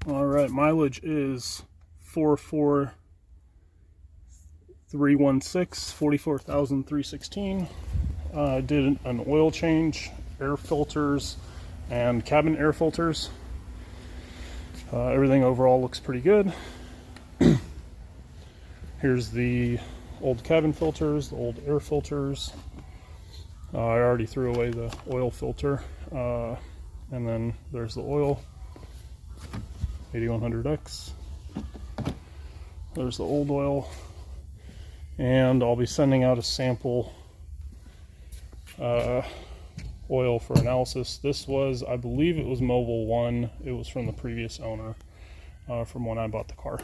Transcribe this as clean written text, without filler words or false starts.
All right, mileage is 44,316, 44,316. Did an oil change, air filters, and cabin air filters. Everything overall looks pretty good. Here's the old cabin filters, the old air filters. I already threw away the oil filter. And then there's the oil, 8100X. There's the old oil. And I'll be sending out a sample oil for analysis. This was, I believe it was Mobile 1. It was from the previous owner, from when I bought the car.